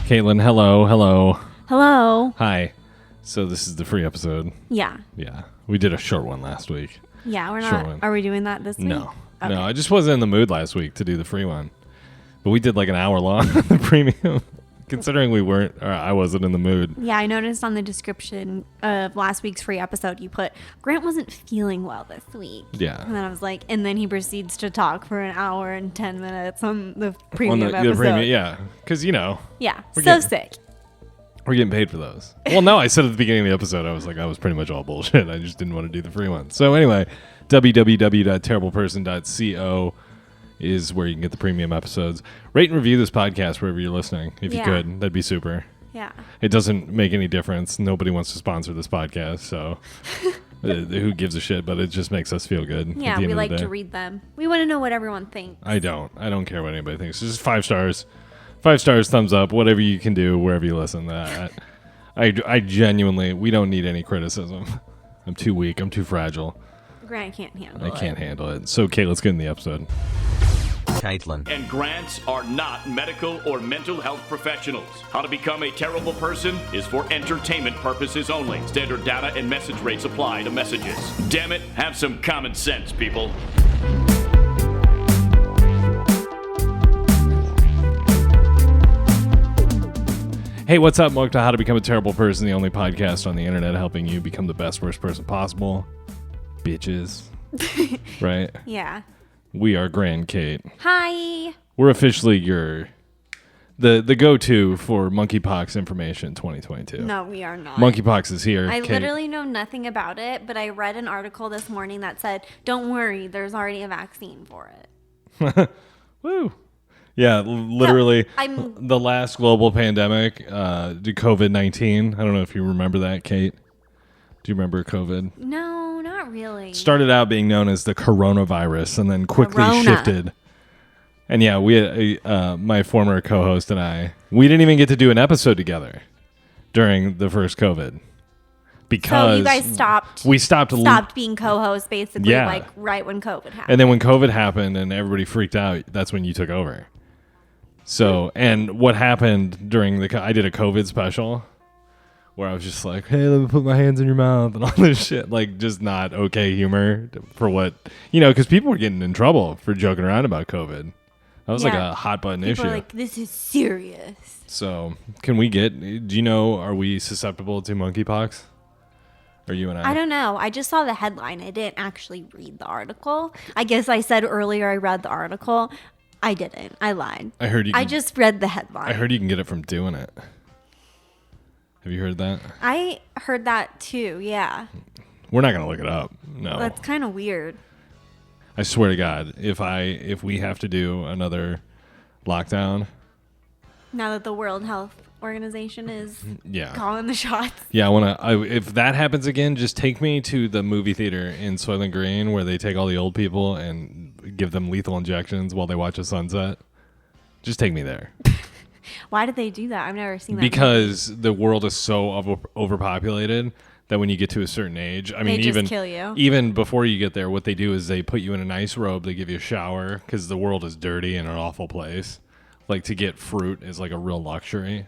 Caitlin, hello. Hello. Hi. So this is the free episode. Yeah. Yeah. We did a short one last week. Yeah, we're Short not. one. Are we doing that this week? No. Okay. No, I just wasn't in the mood last week to do the free one. But we did like an hour long on the premium. Considering we weren't, or I wasn't in the mood. Yeah, I noticed on the description of last week's free episode, you put, Grant wasn't feeling well this week. Yeah. And then I was like, and then he proceeds to talk for an hour and 10 minutes on the premium episode. Yeah. Because, Yeah, sick. We're getting paid for those. Well, no, I said at the beginning of the episode, I was like, I was pretty much all bullshit. I just didn't want to do the free one. So anyway, www.terribleperson.co is where you can get the premium episodes. Rate and review this podcast wherever you're listening. If you could, that'd be super. Yeah. It doesn't make any difference. Nobody wants to sponsor this podcast, so who gives a shit? But it just makes us feel good. Yeah, we like to read them. We want to know what everyone thinks. I don't care what anybody thinks. It's just 5 stars. 5 stars, thumbs up, whatever you can do, wherever you listen. I genuinely, we don't need any criticism. I'm too weak. I'm too fragile. Grant can't handle it. I can't handle it. So, Kate, let's get in the episode. Caitlin and Grant are not medical or mental health professionals. How to become a terrible person is for entertainment purposes only. Standard data and message rates apply to messages. Damn it, have some common sense, people. Hey, what's up? Welcome to How to Become a Terrible Person, the only podcast on the internet helping you become the best, worst person possible. Bitches. Right? Yeah. We are Grand Kate. Hi. We're officially the go-to for monkeypox information 2022. No, we are not. Monkeypox is here. I Kate. literally know nothing about it, but I read an article this morning that said, don't worry, there's already a vaccine for it. Woo. Yeah, literally No, the last global pandemic, COVID-19. I don't know if you remember that, Kate. Do you remember COVID? No, not really. Started out being known as the coronavirus and then quickly shifted. And yeah, we my former co-host and I, we didn't even get to do an episode together during the first COVID. Because so you guys stopped being co-hosts basically like right when COVID happened. And then when COVID happened and everybody freaked out, that's when you took over. So, and what happened during I did a COVID special where I was just like, hey, let me put my hands in your mouth and all this shit. Like, just not okay humor for what, because people were getting in trouble for joking around about COVID. That was like a hot button issue. People are like, this is serious. So, are we susceptible to monkeypox? Or you and I? I don't know. I just saw the headline. I didn't actually read the article. I guess I said earlier I read the article. I didn't. I lied. I just read the headline. I heard you can get it from doing it. Have you heard that? I heard that too, yeah. We're not going to look it up. No. That's kind of weird. I swear to God, if we have to do another lockdown. Now that the World Health Organization is calling the shots. Yeah, if that happens again, just take me to the movie theater in Soylent Green where they take all the old people and give them lethal injections while they watch a sunset. Just take me there. Why did they do that? I've never seen that. Because the world is so overpopulated that when you get to a certain age, kill you. Even before you get there, what they do is they put you in a nice robe, they give you a shower because the world is dirty and an awful place. Like, to get fruit is like a real luxury.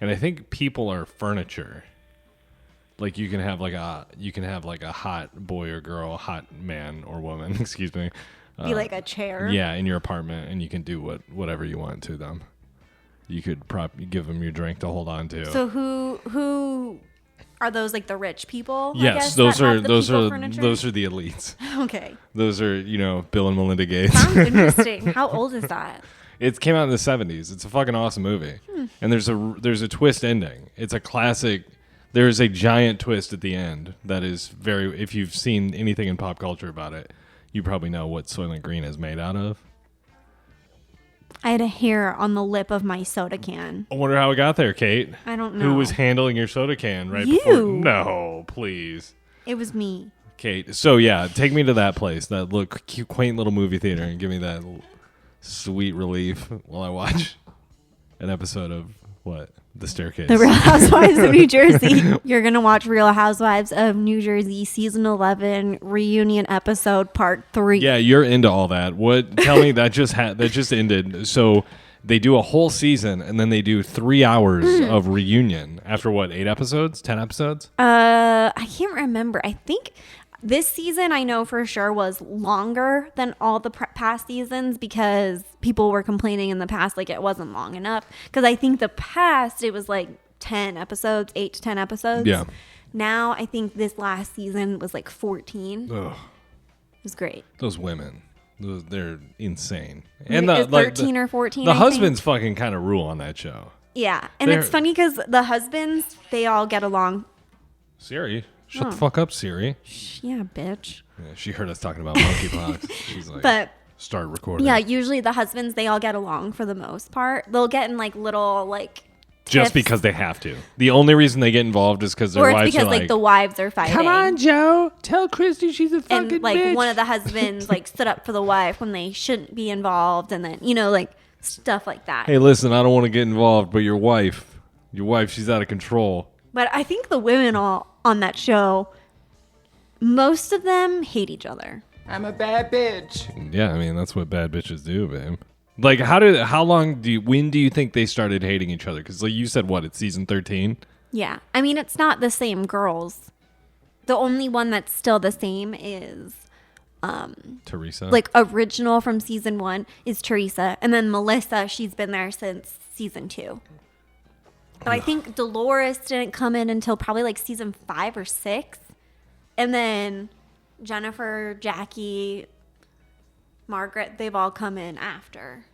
And I think people are furniture. Like, you can have like a hot boy or girl, hot man or woman, excuse me. Be like a chair. Yeah, in your apartment, and you can do whatever you want to them. You could give them your drink to hold on to. So who are those, like the rich people? Yes, those are the elites. Okay. Those are, Bill and Melinda Gates. Sounds interesting. How old is that? It came out in the 70s. It's a fucking awesome movie. And there's a twist ending. It's a classic. There is a giant twist at the end that is if you've seen anything in pop culture about it, you probably know what Soylent Green is made out of. I had a hair on the lip of my soda can. I wonder how it got there, Kate. I don't know. Who was handling your soda can right you. before? No, please. It was me. Kate. So, yeah, take me to that place, that cute, quaint little movie theater, and give me that sweet relief while I watch an episode of what? The Staircase. The Real Housewives of New Jersey. You're going to watch Real Housewives of New Jersey season 11 reunion episode part 3. Yeah, you're into all that. What? Tell me that just ended. So They do a whole season, and then they do 3 hours of reunion after 8 episodes, 10 episodes. I can't remember. I think this season, I know for sure, was longer than all the past seasons because people were complaining in the past like it wasn't long enough. Because I think the past, it was like 10 episodes, 8 to 10 episodes. Yeah. Now, I think this last season was like 14. Ugh. It was great. Those women, they're insane. And the 13 or 14. The husbands fucking kind of rule on that show. Yeah. And it's funny because the husbands, they all get along. Siri. Shut the fuck up, Siri. Yeah, bitch. Yeah, she heard us talking about monkeypox. She's like, start recording. Yeah, usually the husbands, they all get along for the most part. They'll get in like little like just because they have to. The only reason they get involved is because their wives are like... Or it's because like the wives are fighting. Come on, Joe. Tell Christy she's a fucking and like bitch. One of the husbands like stood up for the wife when they shouldn't be involved, and then like stuff like that. Hey, listen, I don't want to get involved, but your wife, she's out of control. But I think the women all on that show, most of them hate each other. I'm a bad bitch. Yeah, I mean that's what bad bitches do, babe. Like, when do you think they started hating each other? Because like you said, it's season 13? Yeah, I mean it's not the same girls. The only one that's still the same is Teresa. Like original from season 1 is Teresa, and then Melissa, she's been there since season 2. But I think Dolores didn't come in until probably like season 5 or 6. And then Jennifer, Jackie, Margaret, they've all come in after.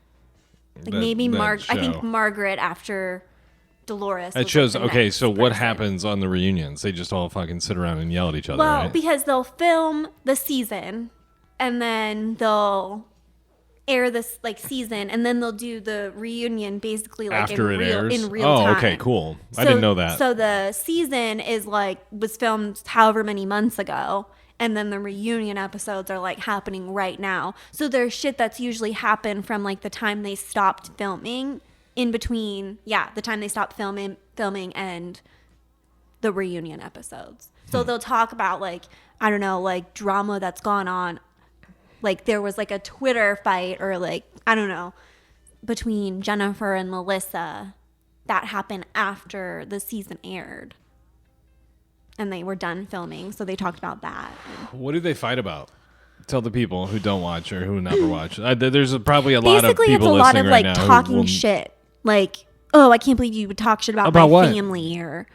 Like I think Margaret after Dolores. It shows, okay, so what happens on the reunions? They just all fucking sit around and yell at each other, well, right? because they'll film the season and then they'll air this like season, and then they'll do the reunion basically like after in real Oh, time. okay, cool. I didn't know that. So the season was filmed however many months ago, and then the reunion episodes are like happening right now. So there's shit that's usually happened from like the time they stopped filming in between. Yeah, the time they stopped filming and the reunion episodes. So they'll talk about like, I don't know, like drama that's gone on. Like there was like a Twitter fight or like, I don't know, between Jennifer and Melissa that happened after the season aired. And they were done filming, so they talked about that. What do they fight about? Tell the people who don't watch or who never watch. There's probably a lot of people Basically, it's a lot of right like talking shit. Like, oh, I can't believe you would talk shit about my what? family. Or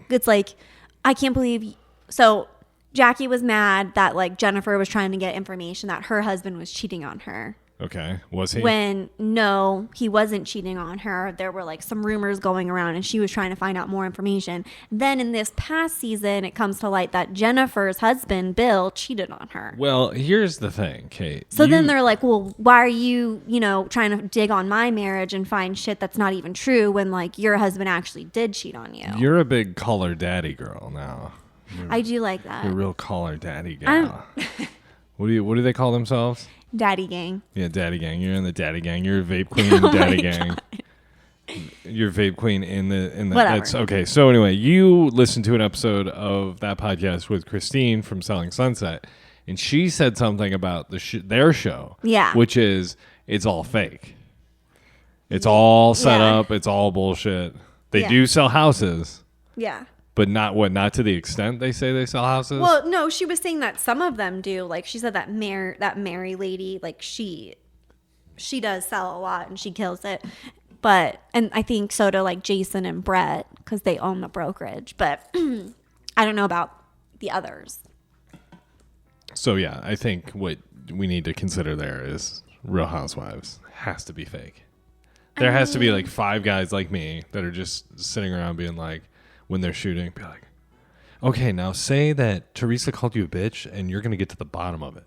it's like, I can't believe. So Jackie was mad that like Jennifer was trying to get information that her husband was cheating on her. Okay, was he? When no, he wasn't cheating on her. There were like some rumors going around and she was trying to find out more information. Then in this past season, it comes to light that Jennifer's husband, Bill, cheated on her. Well, here's the thing, Kate. So then they're like, well, why are you, trying to dig on my marriage and find shit that's not even true when like your husband actually did cheat on you? You're a big caller daddy girl now. I do like that. You're a real caller daddy gal. What do they call themselves? Daddy gang. Yeah, daddy gang. You're in the daddy gang. You're a vape queen daddy gang. You're a vape queen in the Whatever. That's okay. So anyway, you listened to an episode of that podcast with Christine from Selling Sunset, and she said something about their show. Yeah. Which is it's all fake. It's all set up. It's all bullshit. They do sell houses. Yeah. But not to the extent they say they sell houses? Well, no, she was saying that some of them do. Like she said that Mary lady, like she does sell a lot and she kills it. And I think so do like Jason and Brett because they own the brokerage. But I don't know about the others. So yeah, I think what we need to consider there is Real Housewives has to be fake. There has to be like 5 guys like me that are just sitting around being like, when they're shooting, be like, okay, now say that Teresa called you a bitch and you're going to get to the bottom of it.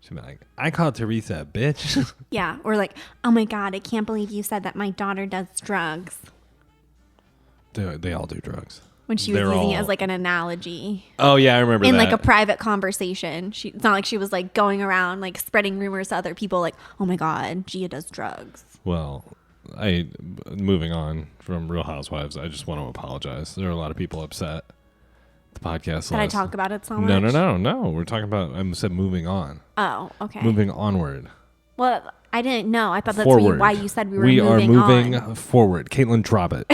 She'll be like, I called Teresa a bitch. Yeah. Or like, oh my God, I can't believe you said that my daughter does drugs. They all do drugs. When she was using it as like an analogy. Oh yeah, I remember in that. like a private conversation. It's not like she was like going around like spreading rumors to other people like, oh my God, Gia does drugs. Well, moving on from Real Housewives, I just want to apologize. There are a lot of people upset. The podcast. Did I talk about it so much? No. We're talking about. I said moving on. Oh, okay. Moving onward. Well, I didn't know. I thought that's Forward. why you said we were We are moving on. forward. Caitlin, drop it.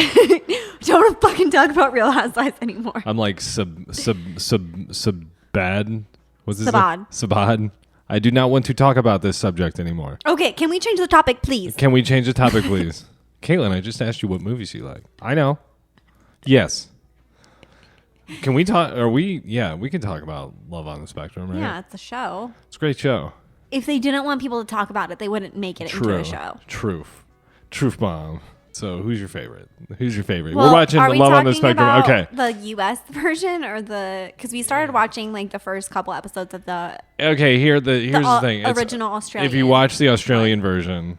Don't want to fucking talk about Real Housewives anymore. I'm like Sabad. What's his Sabad. name? Sabad. I do not want to talk about this subject anymore. Okay, can we change the topic, please? Can we change the topic, please? Caitlin, I just asked you what movies you like. I know. Yes. Can we talk? We can talk about Love on the Spectrum, right? Yeah, it's a show. It's a great show. If they didn't want people to talk about it, they wouldn't make it into a show. Truth bomb. So who's your favorite? Well, We're watching are we Love on the talking Spectrum. about Okay. the U.S. version or because we started watching like the first couple episodes of the Okay, here's the thing. original Australian. If you watch the Australian version,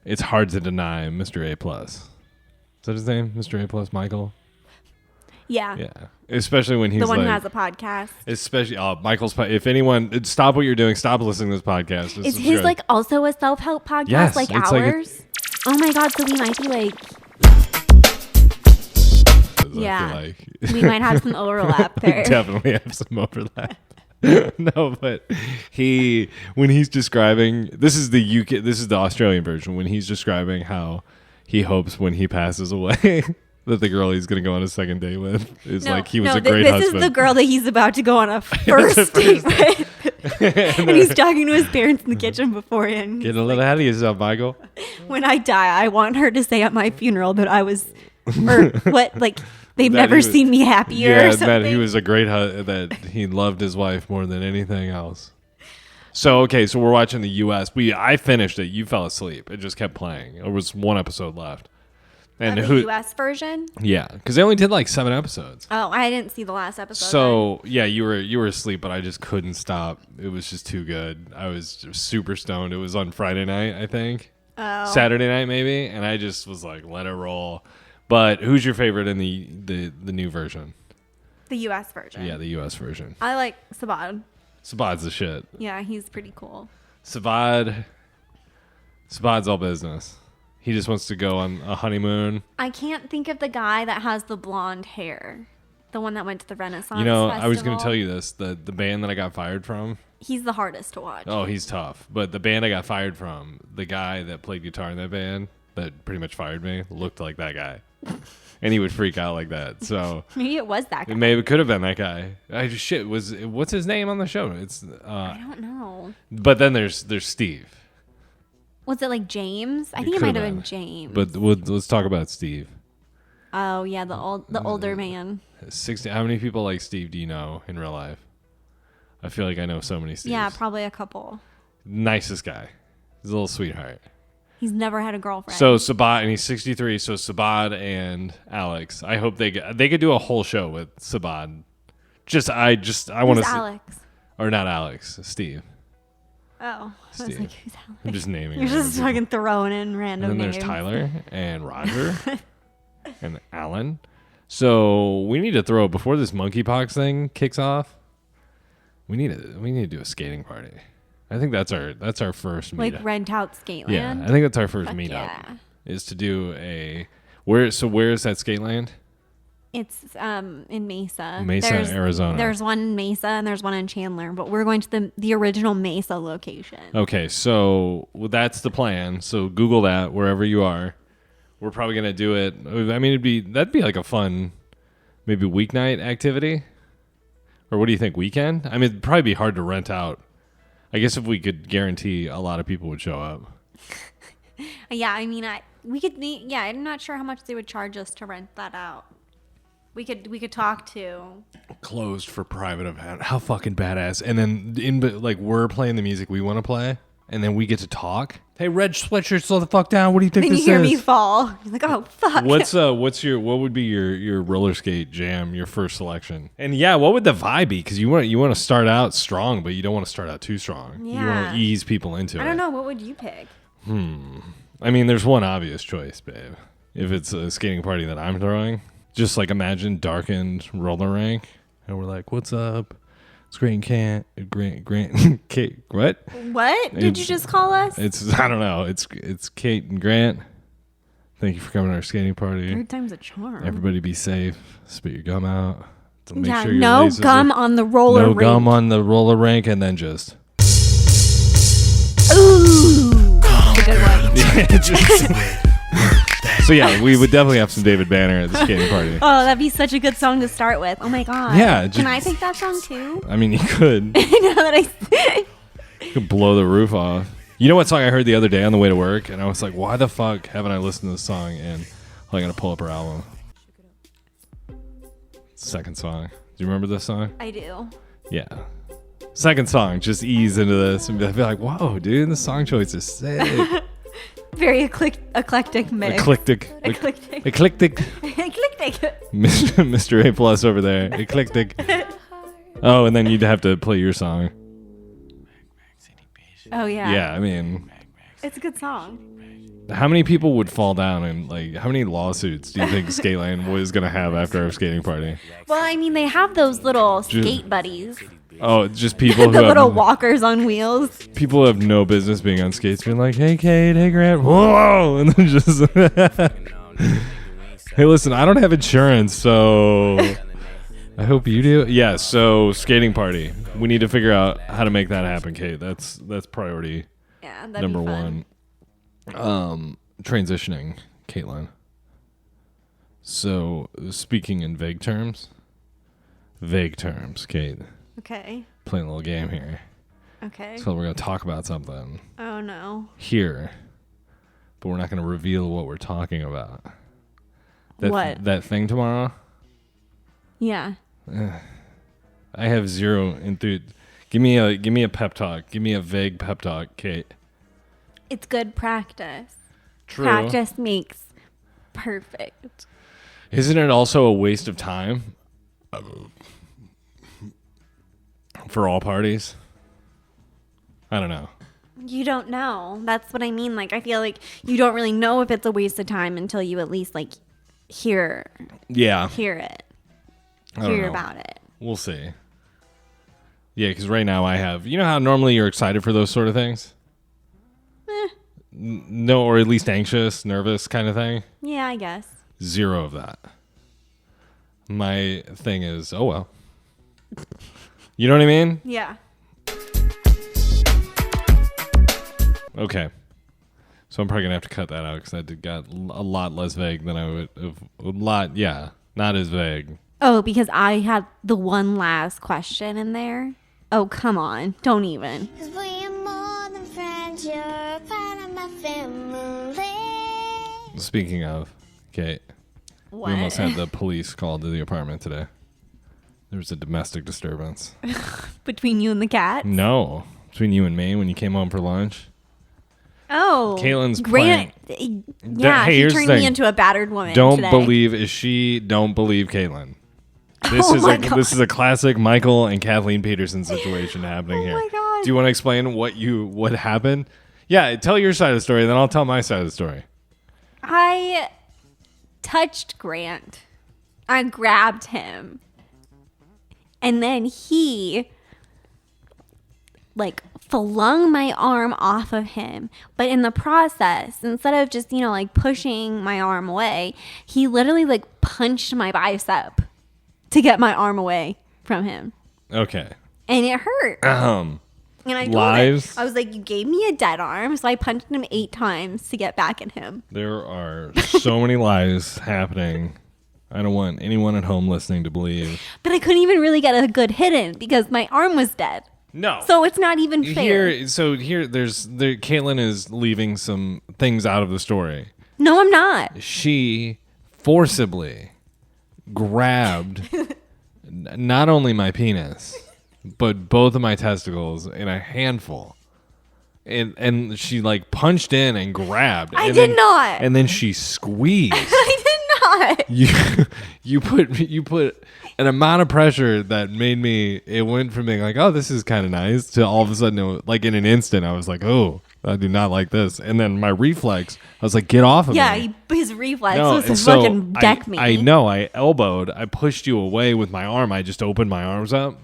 it's hard to deny Mr. A+. Is that his name? Mr. A+, Michael? Yeah. Yeah. Especially when he's The one like, who has a podcast. Especially, Michael's. If anyone, stop what you're doing. Stop listening to this podcast. This Is his good. like also a self-help podcast Yes, like it's like ours? Oh my god! So we might be like, yeah, I feel like we might have some overlap there. definitely have some overlap. No, but when he's describing, this is the Australian version. When he's describing how he hopes when he passes away that the girl he's going to go on a second date with is like he was a great husband. This is the girl that he's about to go on a first date with. And he's talking to his parents in the kitchen beforehand. Getting a little ahead of yourself, Michael. When I die, I want her to say at my funeral that I was, or what, like they've never seen me happier. Yeah, or something. that he was a great that he loved his wife more than anything else. So so we're watching the U.S. I finished it. You fell asleep. It just kept playing. There was one episode left. And the U.S. version. Yeah, because they only did like 7 episodes. Oh, I didn't see the last episode. So yeah, you were asleep, but I just couldn't stop. It was just too good. I was just super stoned. It was on Friday night, I think. Oh. Saturday night maybe, and I just was like, let it roll. But who's your favorite in the new version? The U.S. version. Yeah, the U.S. version. I like Sabad. Sabad's the shit. Yeah, he's pretty cool. Sabad's all business. He just wants to go on a honeymoon. I can't think of the guy that has the blonde hair. The one that went to the Renaissance I was Festival. going to tell you this. The band that I got fired from. He's the hardest to watch. Oh, he's tough. But the band I got fired from, the guy that played guitar in that band that pretty much fired me, looked like that guy. And he would freak out like that. So Maybe it was that guy. it could have been that guy. What's his name on the show? I don't know. But then there's Steve. Was it like James? I think it could might have have been James. But let's talk about Steve. Oh yeah, the older man. 60. How many people like Steve do you know in real life? I feel like I know so many Steves. Yeah, probably a couple. Nicest guy. He's a little sweetheart. He's never had a girlfriend. So Sabad, and he's 63. So Sabad and Alex. I hope they could do a whole show with Sabad. I want to. Alex? Or not Alex. Steve. Oh, I was Steve. like, who's Alex? I'm just naming. You're random just people. fucking throwing in random And then names. there's Tyler and Roger and Alan. So we need to throw before this monkeypox thing kicks off. We need to do a skating party. I think that's our first meetup. Like rent out Skateland. Yeah, I think that's our first Fuck meetup. yeah. Is to do where is that Skateland? It's in Mesa. Mesa, Arizona. There's one in Mesa and there's one in Chandler, but we're going to the original Mesa location. Okay, so that's the plan. So Google that wherever you are. We're probably gonna do it. I mean, that'd be like a fun, maybe weeknight activity. Or what do you think? Weekend? I mean, it'd probably be hard to rent out. I guess if we could guarantee a lot of people would show up. Yeah, I mean, we could. Yeah, I'm not sure how much they would charge us to rent that out. We could talk to. Closed for private event. How fucking badass! And then we're playing the music we want to play, and then we get to talk. Hey, red sweatshirt, slow the fuck down. What do you think Then this you hear is? me fall. You're like, oh fuck. What would be your roller skate jam, your first selection? And yeah, what would the vibe be? Because you want to start out strong, but you don't want to start out too strong. You want Yeah. to ease people into it. I don't know. What would you pick? I mean, there's one obvious choice, babe. If it's a skating party that I'm throwing, just like imagine darkened roller rink, and we're like, "What's up? It's Grant, Kate. What? What did you just call us? I don't know. It's Kate and Grant. Thank you for coming to our skating party. Third time's a charm. Everybody be safe. Spit your gum out. So make Yeah, sure your no laces gum on the roller no rink. gum on the roller rink, and then just Ooh. So yeah, we would definitely have some David Banner at the skating party. Oh, that'd be such a good song to start with. Oh my god. Yeah, Can I pick that song too? I mean, you could. now that You could blow the roof off. You know what song I heard the other day on the way to work? And I was like, why the fuck haven't I listened to this song? And I'm going to pull up her album. Second song. Do you remember this song? I do. Yeah. Second song. Just ease into this and be like, whoa, dude, the song choice is sick. Very eclectic mix. Eclectic. Eclectic. Eclectic. Eclectic. Mr. A Plus over there. Eclectic. Oh, and then you'd have to play your song. Oh yeah. Yeah, I mean, It's a good song. how many people would fall down and like how many lawsuits do you think Skateland was gonna have after our skating party? Well, I mean, they have those little skate buddies, Oh, just people the who little have, walkers on wheels. people who have no business being on skates being like, hey Kate, hey Grant, whoa, and then just hey, listen, I don't have insurance, so I hope you do. Yeah, so skating party. We need to figure out how to make that happen, Kate. That's priority Yeah, that'd number be fun. one. Transitioning, Caitlin. So speaking in vague terms, Kate. Okay. Playing a little game here. Okay. So we're gonna talk about something Oh no. here, but we're not gonna reveal what we're talking about. What? That thing tomorrow? Yeah. I have zero enthusiasm. Give me a pep talk. Give me a vague pep talk, Kate. It's good practice. True. Practice makes perfect. Isn't it also a waste of time for all parties? I don't know. You don't know. That's what I mean. Like, I feel like you don't really know if it's a waste of time until you at least like hear Yeah. it. I don't Hear know. about it. We'll see. Yeah, because right now I have... You know how normally you're excited for those sort of things? No, or at least anxious, nervous kind of thing? Yeah, I guess. Zero of that. My thing is, oh well. You know what I mean? Yeah. Okay. So I'm probably going to have to cut that out because that got a lot less vague than I would have. Not as vague. Oh, because I had the one last question in there. Oh, come on. Don't even. 'Cause we are more than friends, you're a part of my family. Speaking of, Kate, What? we almost had the police called to the apartment today. There was a domestic disturbance. Between you and the cat? No. Between you and me when you came home for lunch. Oh. Caitlin's Grant. Yeah, Hey, he here's the turned me thing. into a battered woman. Don't today. believe Caitlin. This is a classic Michael and Kathleen Peterson situation happening here. Oh my God. Do you want to explain what happened? Yeah, tell your side of the story, then I'll tell my side of the story. I touched Grant. I grabbed him. And then he like flung my arm off of him. But in the process, instead of just, like pushing my arm away, he literally like punched my bicep to get my arm away from him. Okay. And it hurt. And I told Lives? him, I was like, you gave me a dead arm. So I punched him 8 times to get back at him. There are so many lies happening. I don't want anyone at home listening to believe. But I couldn't even really get a good hit in because my arm was dead. No. So it's not even fair. Caitlin is leaving some things out of the story. No, I'm not. She forcibly grabbed not only my penis, but both of my testicles in a handful. And she like punched in and grabbed. I did not. And then she squeezed. I did not. You put an amount of pressure that made me, it went from being like, oh, this is kind of nice, to all of a sudden, like in an instant, I was like, oh, I do not like this. And then my reflex, I was like, get off of Yeah, me. his reflex No, was to and so fucking deck me. I know. I elbowed. I pushed you away with my arm. I just opened my arms up,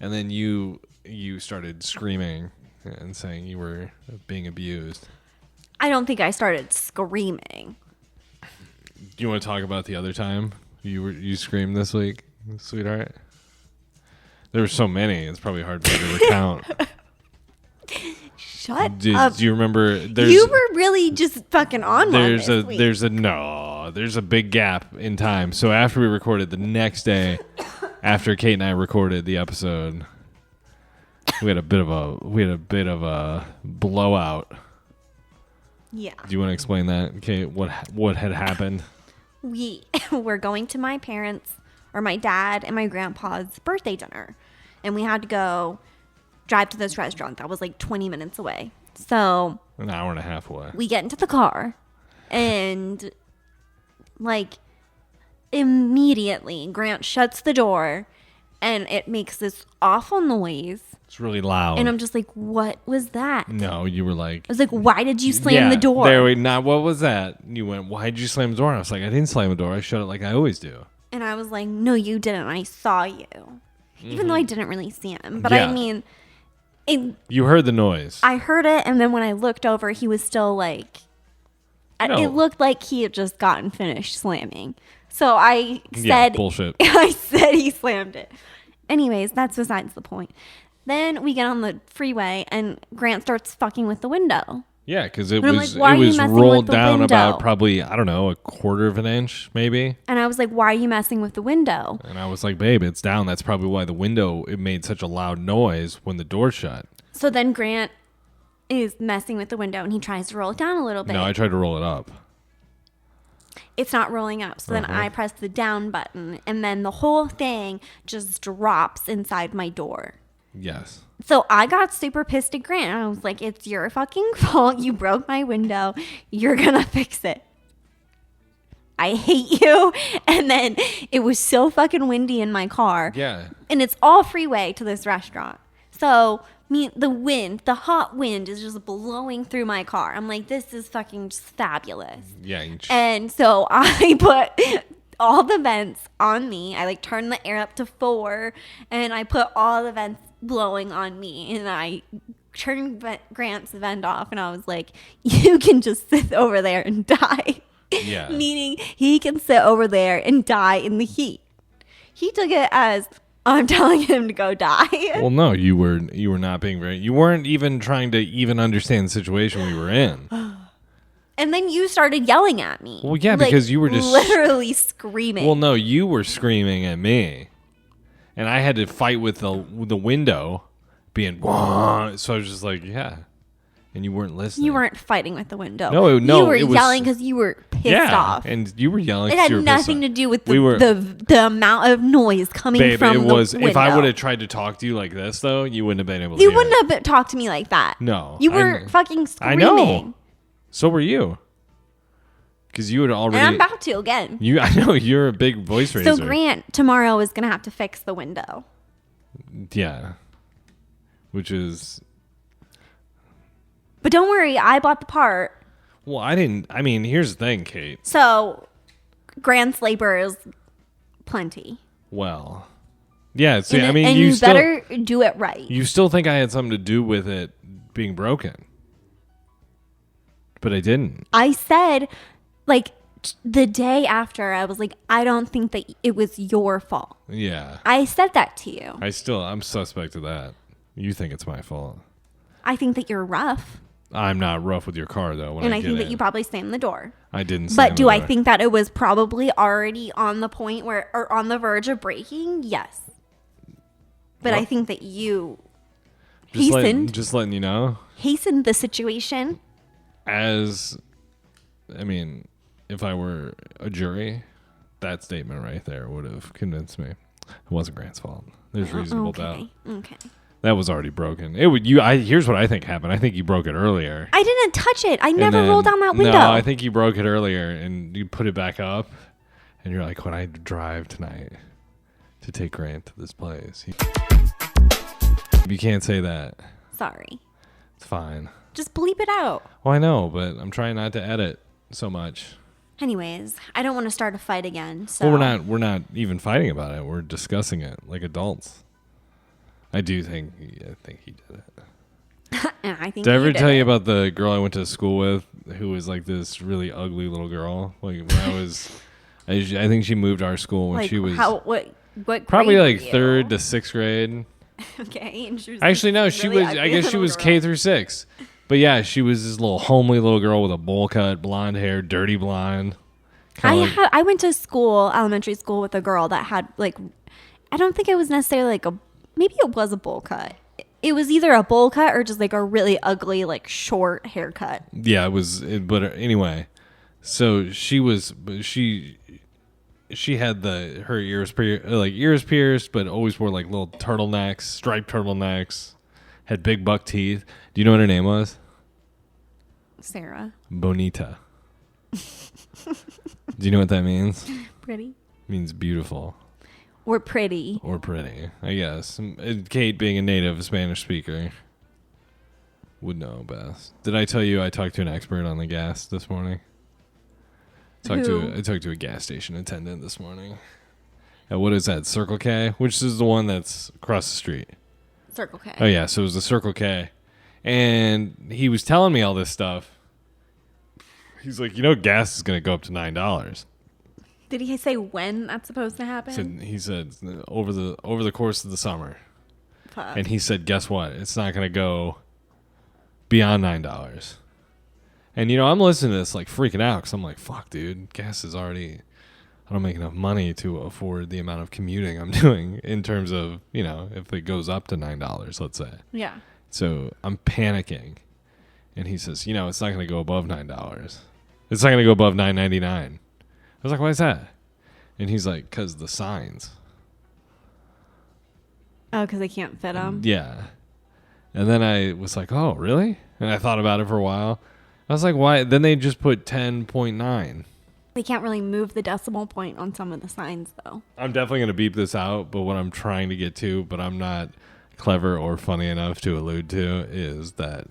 and then you started screaming and saying you were being abused. I don't think I started screaming. Do you want to talk about the other time you screamed this week, sweetheart? There were so many. It's probably hard for me to recount. Shut Do up. you remember? You were really just fucking on one this week. There's a big gap in time. So after we recorded the next day, after Kate and I recorded the episode, we had a bit of a blowout. Yeah. Do you want to explain that, Kate? What had happened? We were going to my parents, or my dad and my grandpa's birthday dinner, and we had to go drive to this restaurant that was like 20 minutes away. So An hour and a half away. we get into the car, and like immediately Grant shuts the door, and it makes this awful noise. It's really loud. And I'm just like, what was that? No, you were like, I was like, why did you slam the door? What was that? You went, why did you slam the door? And I was like, I didn't slam the door. I shut it like I always do. And I was like, no, you didn't. I saw you. Even though I didn't really see him. But Yeah. I mean, You heard the noise. I heard it. And then when I looked over, he was still like, No. it looked like he had just gotten finished slamming. So I Yeah, said, bullshit. I said he slammed it. Anyways, that's besides the point. Then we get on the freeway and Grant starts fucking with the window. Yeah, because it And I'm was like, why are you messing with rolled the down window? about probably, I don't know, a quarter of an inch maybe. And I was like, why are you messing with the window? And I was like, babe, it's down. That's probably why it made such a loud noise when the door shut. So then Grant is messing with the window and he tries to roll it down a little bit. No, I tried to roll it up. It's not rolling up. So then I press the down button and then the whole thing just drops inside my door. Yes. So I got super pissed at Grant. I was like, it's your fucking fault. You broke my window. You're going to fix it. I hate you. And then it was so fucking windy in my car. Yeah. And it's all freeway to this restaurant. So the hot wind is just blowing through my car. I'm like, this is fucking just fabulous. Yeah. And so I put all the vents on me. I like turned the air up to 4 and I put all the vents blowing on me. And I turned Grant's vent off and I was like, you can just sit over there and die. Yeah. Meaning he can sit over there and die in the heat. He took it as I'm telling him to go die. Well, no, you were not being you weren't even trying to even understand the situation we were in. And then you started yelling at me. Well, yeah, Like, because you were just literally screaming. Well, no, you were screaming at me, and I had to fight with the window being. Wah! So I was just like, yeah, and you weren't listening. You weren't fighting with the window. No, you were it was, yelling because you were pissed off. and you were yelling. It 'cause had you were pissed nothing off. to do with We were- the amount of noise coming Babe, from it was. the window. If I would have tried to talk to you like this, though, you wouldn't have been able to. You hear wouldn't it. have talked to me like that. No, You I were know. fucking I screaming. know. So were you. Because you had already. And I'm about to again. I know you're a big voice raiser. So Grant tomorrow is going to have to fix the window. Yeah. Which is. But don't worry, I bought the part. Well, I didn't. I mean, here's the thing, Kate. So Grant's labor is plenty. Well, yeah. See, And, I mean, and you you still, better do it right. You still think I had something to do with it being broken, but I didn't. I said, like, the day after, I was like, I don't think that it was your fault. Yeah. I said that to you. I'm suspect of that. You think it's my fault. I think that you're rough. I'm not rough with your car though. When And I I get think that in. you probably slammed the door. I didn't. But do I think? think that it was probably already on the point or on the verge of breaking? Yes. But I Well, think that you Just hastened letting you know. hastened the situation. If I were a jury, that statement right there would have convinced me it wasn't Grant's fault. There's reasonable doubt. Okay. That was already broken. Here's what I think happened. I think you broke it earlier. I didn't touch it. I And never then- rolled down that window. No, I think you broke it earlier and you put it back up. And you're like, when I drive tonight to take Grant to this place. You can't say that. Sorry. It's fine. Just bleep it out. Well, I know, but I'm trying not to edit so much. Anyways, I don't want to start a fight again. So Well, we're not even fighting about it. We're discussing it like adults. I think he did it. And I think Did I ever you did tell you it. about the girl I went to school with who was like this really ugly little girl? Like when I think she moved to our school when like she was what probably grade like were you? 3rd to 6th grade. Okay, and she was Actually, no, this she really was. I ugly guess she little was girl. K through 6. But yeah, she was this little homely little girl with a bowl cut, blonde hair, dirty blonde. I went to school, elementary school, with a girl that had like, I don't think it was necessarily like maybe it was a bowl cut. It was either a bowl cut or just like a really ugly, like short haircut. Yeah, it was. But anyway, so she had her ears pierced, but always wore like little turtlenecks, striped turtlenecks. Had big buck teeth. Do you know what her name was? Sarah. Bonita. Do you know what that means? Pretty. It means beautiful. Or pretty. Or pretty, I guess. And Kate, being a native Spanish speaker, would know best. Did I tell you I talked to an expert on the gas this morning? I talked to a gas station attendant this morning. What is that, Circle K? Which is the one that's across the street. Circle K. Oh, yeah, so it was the Circle K. And he was telling me all this stuff. He's like, gas is going to go up to $9. Did he say when that's supposed to happen? He said over the course of the summer. Fuck. And he said, guess what? It's not going to go beyond $9. And, I'm listening to this like freaking out because I'm like, fuck, dude, gas is already, I don't make enough money to afford the amount of commuting I'm doing in terms of, if it goes up to $9, let's say. Yeah. So I'm panicking. And he says, it's not going to go above $9. It's not going to go above $9.99. I was like, why is that? And he's like, because the signs. Oh, because they can't fit them? Yeah. And then I was like, oh, really? And I thought about it for a while. I was like, why? Then they just put 10.9. They can't really move the decimal point on some of the signs, though. I'm definitely going to beep this out, but what I'm trying to get to, but I'm not clever or funny enough to allude to, is that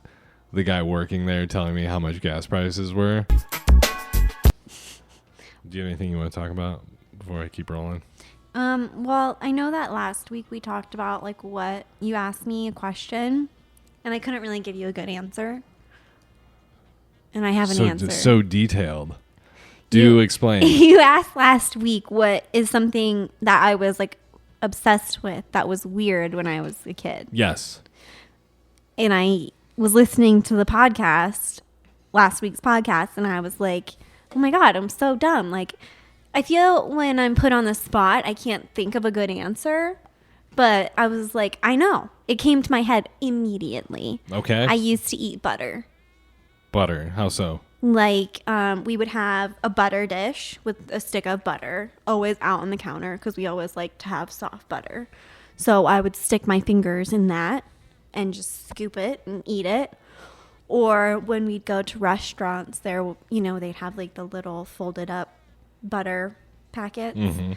the guy working there telling me how much gas prices were. Do you have anything you want to talk about before I keep rolling? Well, I know that last week we talked about like what you asked me a question and I couldn't really give you a good answer. And I have an answer. So detailed. Do explain. You asked last week what is something that I was like obsessed with that was weird when I was a kid. Yes. And I was listening to the podcast, last week's podcast, and I was like, oh my God, I'm so dumb. Like, I feel when I'm put on the spot, I can't think of a good answer. But I was like, I know. It came to my head immediately. Okay. I used to eat butter. Butter. How so? Like, we would have a butter dish with a stick of butter always out on the counter because we always like to have soft butter. So I would stick my fingers in that and just scoop it and eat it. Or when we'd go to restaurants, there, they'd have like the little folded up butter packets. Mm-hmm.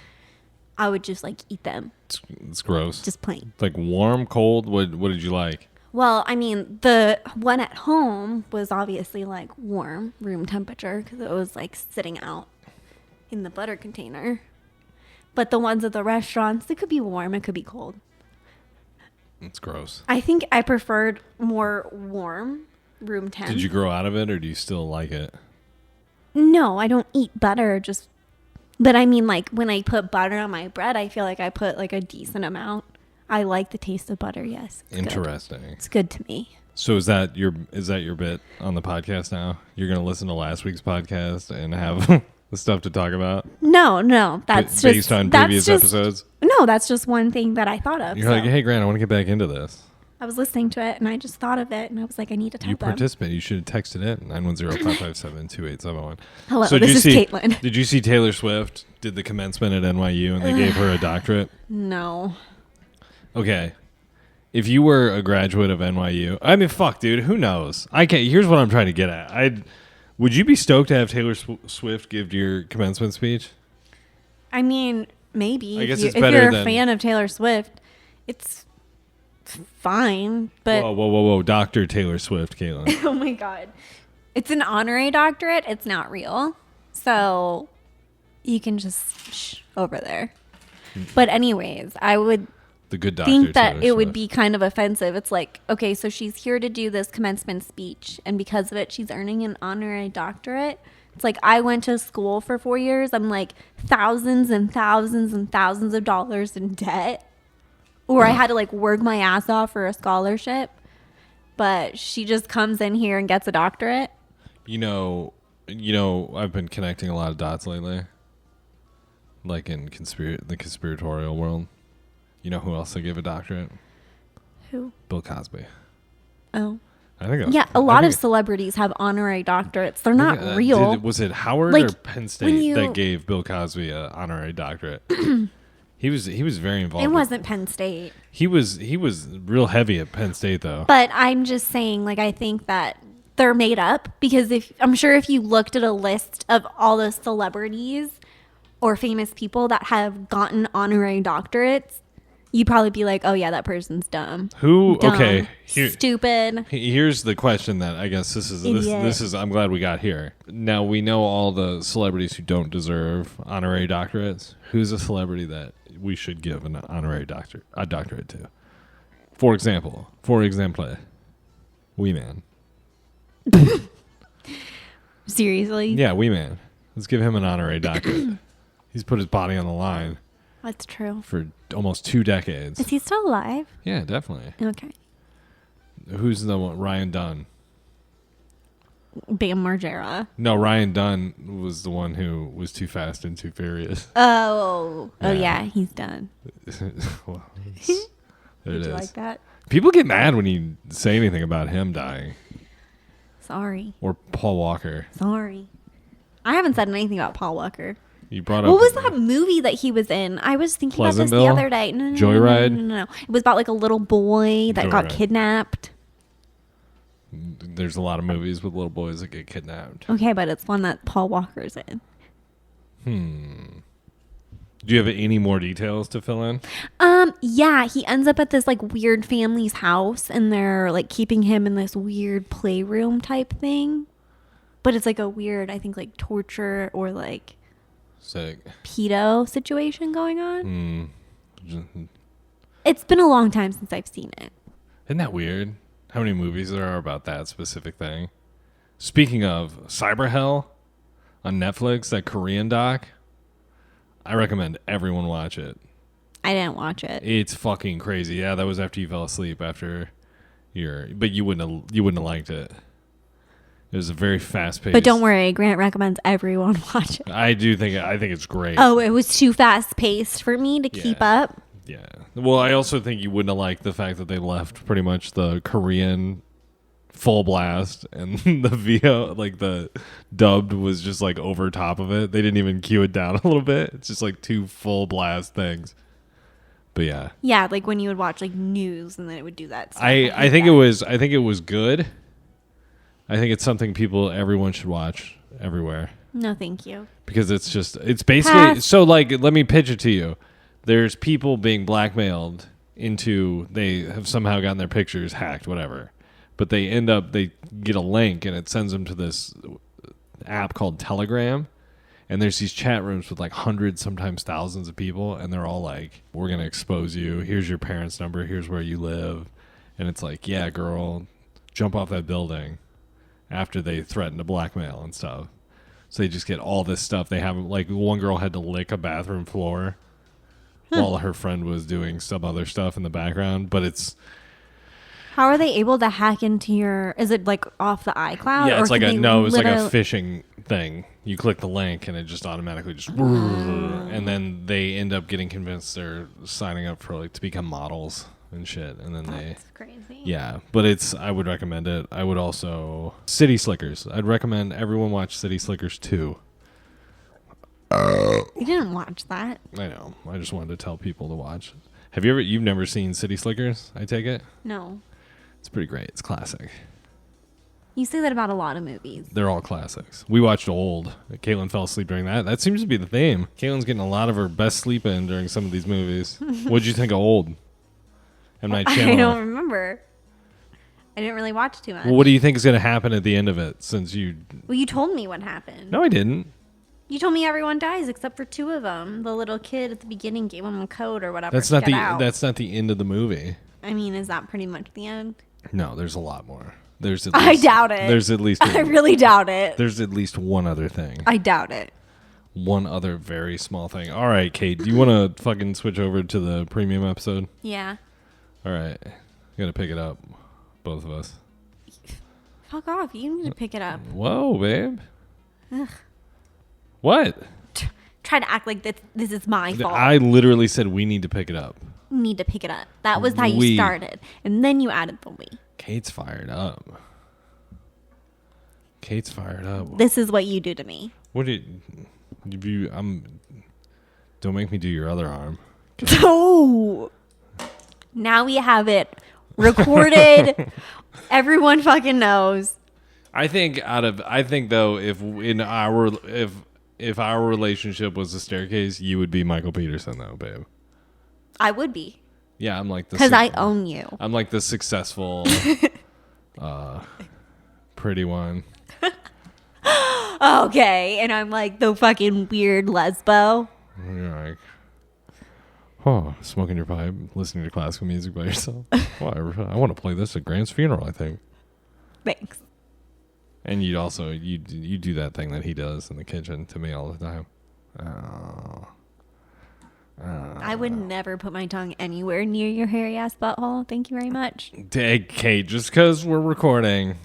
I would just like eat them. It's gross. Just plain. Like warm, cold? What did you like? Well, I mean, the one at home was obviously like warm, room temperature, because it was like sitting out in the butter container. But the ones at the restaurants, it could be warm, it could be cold. It's gross. I think I preferred more warm room temp. Did you grow out of it, or do you still like it? No, I don't eat butter, but I mean, like, when I put butter on my bread, I feel like I put like a decent amount. I like the taste of butter, yes. Interesting. Good. It's good to me. So is that your bit on the podcast now? You're going to listen to last week's podcast and have the stuff to talk about? No. That's based on previous episodes? No, that's just one thing that I thought of. You're like, hey, Grant, I want to get back into this. I was listening to it and I just thought of it and I was like, I need to tell them. You participate. You should have texted it 910-557-2871. Hello, this is Caitlin. Did you see Taylor Swift did the commencement at NYU and they gave her a doctorate? No. Okay. If you were a graduate of NYU, I mean, fuck, dude, who knows? Here's what I'm trying to get at. Would you be stoked to have Taylor Swift give your commencement speech? I mean, maybe. I guess if it's better you're than a fan of Taylor Swift, it's fine. But whoa, Dr. Taylor Swift, Caitlin. Oh my God, it's an honorary doctorate. It's not real, so you can just over there. But anyways, I would. The good doctor, think that Taylor it would Swift. be kind of offensive. It's like, okay, so she's here to do this commencement speech, and because of it, she's earning an honorary doctorate. It's like I went to school for 4 years. I'm like thousands and thousands and thousands of dollars in debt, or I had to like work my ass off for a scholarship. but she just comes in here and gets a doctorate. You know, I've been connecting a lot of dots lately. Like in the conspiratorial world. You know who else they gave a doctorate? Who? Bill Cosby. Oh. I think that was, Yeah, a lot of celebrities have honorary doctorates. They're not real. Was it Howard Like, or Penn State that gave Bill Cosby an honorary doctorate? He was very involved. It wasn't Penn State. He was real heavy at Penn State though. But I'm just saying, like, I think that they're made up because I'm sure if you looked at a list of all the celebrities or famous people that have gotten honorary doctorates, you'd probably be like, oh yeah, that person's dumb. Who? Dumb, Okay, stupid. Here's the question that I guess this is. I'm glad we got here. Now we know all the celebrities who don't deserve honorary doctorates. Who's a celebrity that we should give an honorary doctorate to? For example, Wee Man. Seriously? Yeah, Wee Man. Let's give him an honorary doctorate. He's put his body on the line That's true. for almost 2 decades. Is he still alive? Yeah, definitely. Okay. Who's the one? Ryan Dunn. Bam Margera. No, Ryan Dunn was the one who was Too Fast and Too Furious. Oh. Yeah. Oh yeah, he's done. Well, there it Did is. you like that? People get mad when you say anything about him dying Sorry. or Paul Walker. Sorry. I haven't said anything about Paul Walker. You brought up What was that movie that he was in? I was thinking about this the Pleasantville? other day. No, Joyride? No. It was about like a little boy that got Joyride. kidnapped. There's a lot of movies with little boys that get kidnapped. Okay, but it's one that Paul Walker's in. Do you have any more details to fill in? Yeah, he ends up at this like weird family's house and they're like keeping him in this weird playroom type thing. But it's like a weird, I think like torture or like Sick. pedo situation going on. Isn't It's been a long time since I've seen it. that weird? How many movies there are about that specific thing? Speaking of Cyber Hell on Netflix, that Korean doc, I recommend everyone watch it. I didn't watch it. It's fucking crazy. Yeah, that was after you fell asleep but you wouldn't have liked it. It was a very fast paced. But don't worry, Grant recommends everyone watch it. I think it's great. Oh, it was too fast paced for me to keep up. Yeah. Well, I also think you wouldn't have liked the fact that they left pretty much the Korean full blast and the VO, like the dubbed was just like over top of it. They didn't even cue it down a little bit. It's just like 2 full blast things. But yeah. Yeah, like when you would watch like news and then it would do that stuff. I think it was good. I think it's something everyone should watch everywhere. No, thank you. Because it's basically Pass. so like let me pitch it to you. There's people being blackmailed into they have somehow gotten their pictures hacked, whatever. But they get a link and it sends them to this app called Telegram. And there's these chat rooms with like hundreds, sometimes thousands of people, and they're all like, we're gonna expose you, here's your parents' number, here's where you live. And it's like, yeah, girl, jump off that building after they threaten to blackmail and stuff. So they just get all this stuff. They have like one girl had to lick a bathroom floor while her friend was doing some other stuff in the background. But it's How are they able to hack into your? Is it like off the iCloud? it's like can a they it's like a literally- phishing thing. You click the link and it just automatically just and then they end up getting convinced they're signing up for like to become models and shit. And then That's crazy. yeah, but I would recommend it. I would also City Slickers. I'd recommend everyone watch City Slickers 2. You didn't watch that. I know. I just wanted to tell people to watch. You've never seen City Slickers, I take it? No. It's pretty great. It's classic. You say that about a lot of movies. They're all classics. We watched Old. Caitlin fell asleep during that. That seems to be the theme. Caitlin's getting a lot of her best sleep in during some of these movies. What'd you think of Old? M. Night I Shyamalan. don't remember. I didn't really watch too much. Well, what do you think is going to happen at the end of it? Since you... Well, you told me what happened. No, I didn't. You told me everyone dies except for 2 of them. The little kid at the beginning gave him a code or whatever. That's to not get the out. That's not the end of the movie. I mean, is that pretty much the end? No, there's a lot more. There's at I least, doubt it. There's at least I really doubt it. there's at least one other thing. I doubt it. One other very small thing. All right, Kate, do you want to fucking switch over to the premium episode? Yeah. All right. Got to pick it up, both of us. Fuck off. You need to pick it up. Whoa, babe. What? Try to act like this is my fault. I literally said we need to pick it up. You need to pick it up. That was how you started. And then you added the we. Kate's fired up. This is what you do to me. What did you? Don't make me do your other arm. Oh. Now we have it recorded. Everyone fucking knows. I think though, if our relationship was a staircase, you would be Michael Peterson though, babe. I would be. Yeah, I'm like because I own you. I'm like the successful, pretty one. Okay, and I'm like the fucking weird lesbo. You're like, smoking your pipe, listening to classical music by yourself. I want to play this at Graham's funeral, I think. Thanks. And you'd also you do that thing that he does in the kitchen to me all the time. I would never put my tongue anywhere near your hairy ass butthole. Thank you very much. Dang, Kate, just because we're recording.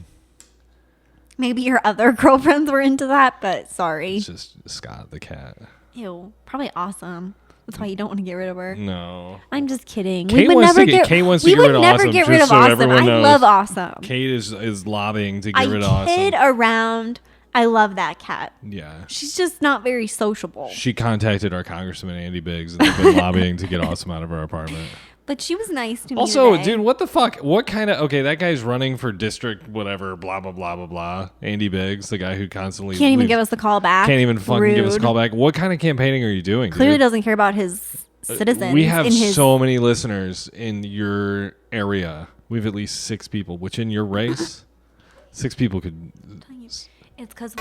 Maybe your other girlfriends were into that, but sorry. It's just Scott the cat. Ew, probably awesome. That's why you don't want to get rid of her. No. I'm just kidding. Kate wants to get rid of Awesome. We would never get rid of Awesome. I love Awesome. Kate is lobbying to get rid of Awesome. I kid around. I love that cat. Yeah. She's just not very sociable. She contacted our Congressman Andy Biggs and they've been lobbying to get Awesome out of her apartment. But she was nice to me. Also, today. dude, what the fuck? What kind of that guy's running for district whatever, blah blah blah blah blah. Andy Biggs, the guy who constantly can't even give us the call back. Can't even fucking give us a Rude. call back. What kind of campaigning are you doing? Clearly dude? doesn't care about his citizens. We have so many listeners in your area. We have at least 6 people, which in your race, 6 people could. It's because.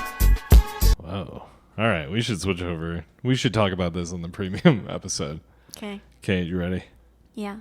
Whoa. All right, we should switch over. We should talk about this on the premium episode. Okay. Okay, you ready? Yeah.